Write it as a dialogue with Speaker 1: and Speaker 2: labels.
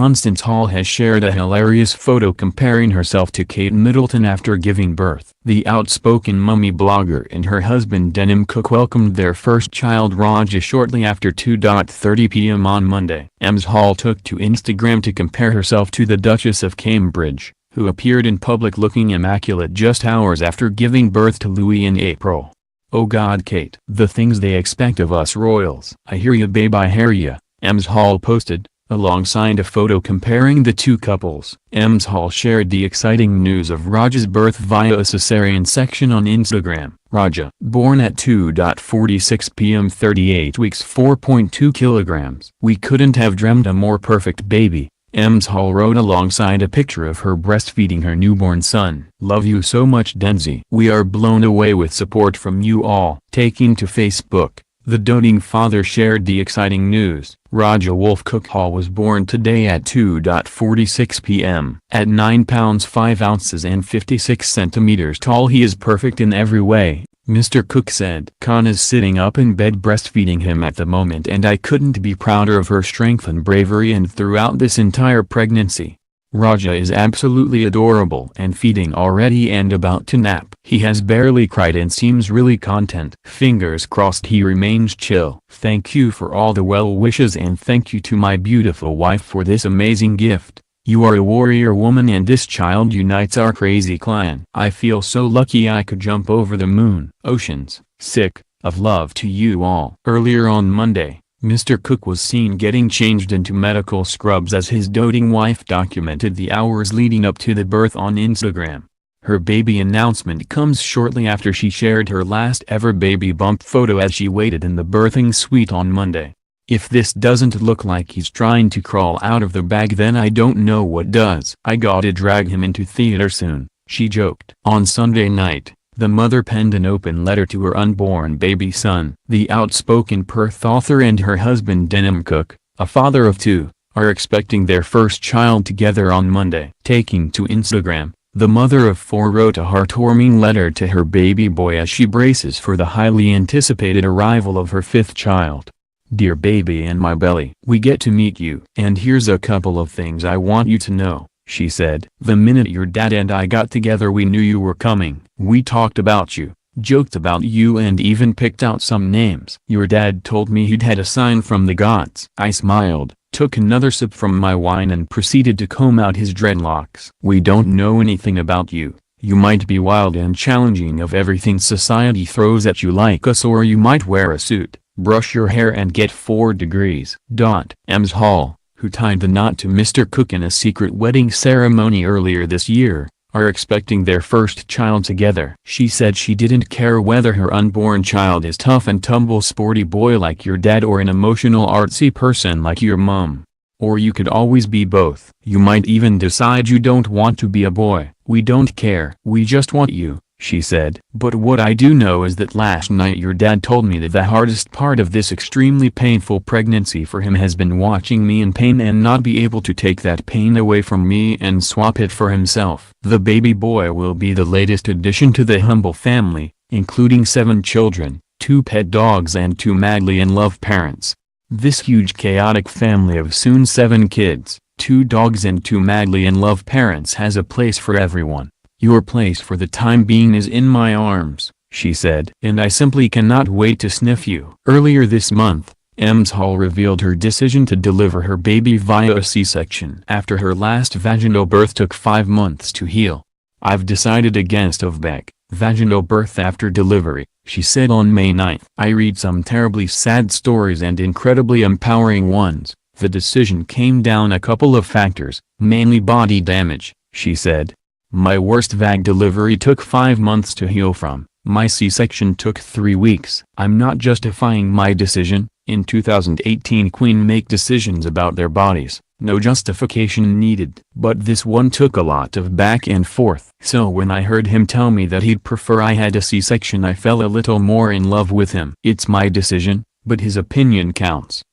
Speaker 1: Constance Hall has shared a hilarious photo comparing herself to Kate Middleton after giving birth. The outspoken mummy blogger and her husband Denim Cook welcomed their first child Raja shortly after 2:30 p.m. on Monday. Ms. Hall took to Instagram to compare herself to the Duchess of Cambridge, who appeared in public looking immaculate just hours after giving birth to Louis in April. "Oh God, Kate. The things they expect of us royals." "I hear ya babe, I hear ya," Ms. Hall posted, alongside a photo comparing the two couples. Ms. Hall shared the exciting news of Raja's birth via a cesarean section on Instagram. Raja, born at 2:46 p.m. 38 weeks 4.2 kilograms. "We couldn't have dreamed a more perfect baby," Ms. Hall wrote alongside a picture of her breastfeeding her newborn son. "Love you so much Denzi. We are blown away with support from you all." Taking to Facebook, the doting father shared the exciting news. Raja Wolf Cook Hall was born today at 2:46 p.m. At 9 pounds 5 ounces and 56 centimeters tall, he is perfect in every way, Mr. Cook said. "Khan is sitting up in bed breastfeeding him at the moment, and I couldn't be prouder of her strength and bravery and throughout this entire pregnancy. Raja is absolutely adorable and feeding already and about to nap. He has barely cried and seems really content. Fingers crossed he remains chill. Thank you for all the well wishes and thank you to my beautiful wife for this amazing gift. You are a warrior woman and this child unites our crazy clan. I feel so lucky I could jump over the moon, oceans, sick, of love to you all." Earlier on Monday, Mr. Cook was seen getting changed into medical scrubs as his doting wife documented the hours leading up to the birth on Instagram. Her baby announcement comes shortly after she shared her last ever baby bump photo as she waited in the birthing suite on Monday. "If this doesn't look like he's trying to crawl out of the bag, then I don't know what does. I gotta drag him into theater soon," she joked. On Sunday night, the mother penned an open letter to her unborn baby son. The outspoken Perth author and her husband Denim Cook, a father of two, are expecting their first child together on Monday. Taking to Instagram, the mother of four wrote a heartwarming letter to her baby boy as she braces for the highly anticipated arrival of her fifth child. "Dear baby in my belly, we get to meet you. And here's a couple of things I want you to know," she said. "The minute your dad and I got together we knew you were coming. We talked about you, joked about you and even picked out some names. Your dad told me he'd had a sign from the gods." I smiled, took another sip from my wine and proceeded to comb out his dreadlocks. "We don't know anything about you. You might be wild and challenging of everything society throws at you like us, or you might wear a suit, brush your hair and get 4 degrees. Ms. Hall, who tied the knot to Mr. Cook in a secret wedding ceremony earlier this year, are expecting their first child together. She said she didn't care whether her unborn child is tough and tumble sporty boy like your dad or an emotional artsy person like your mom. Or you could always be both. You might even decide you don't want to be a boy. We don't care. We just want you," she said. "But what I do know is that last night your dad told me that the hardest part of this extremely painful pregnancy for him has been watching me in pain and not be able to take that pain away from me and swap it for himself." The baby boy will be the latest addition to the humble family, including 7 children, 2 pet dogs and 2 madly in love parents. This huge chaotic family of soon 7 kids, 2 dogs and 2 madly in love parents has a place for everyone. "Your place for the time being is in my arms," she said. "And I simply cannot wait to sniff you." Earlier this month, Ms. Hall revealed her decision to deliver her baby via a C-section after her last vaginal birth took 5 months to heal. "I've decided against vaginal birth after delivery," she said on May 9. "I read some terribly sad stories and incredibly empowering ones. The decision came down a couple of factors, mainly body damage," she said. "My worst VAG delivery took 5 months to heal from. My C-section took 3 weeks. I'm not justifying my decision. In 2018 Queen make decisions about their bodies, no justification needed. But this one took a lot of back and forth. So when I heard him tell me that he'd prefer I had a C-section I fell a little more in love with him. It's my decision, but his opinion counts."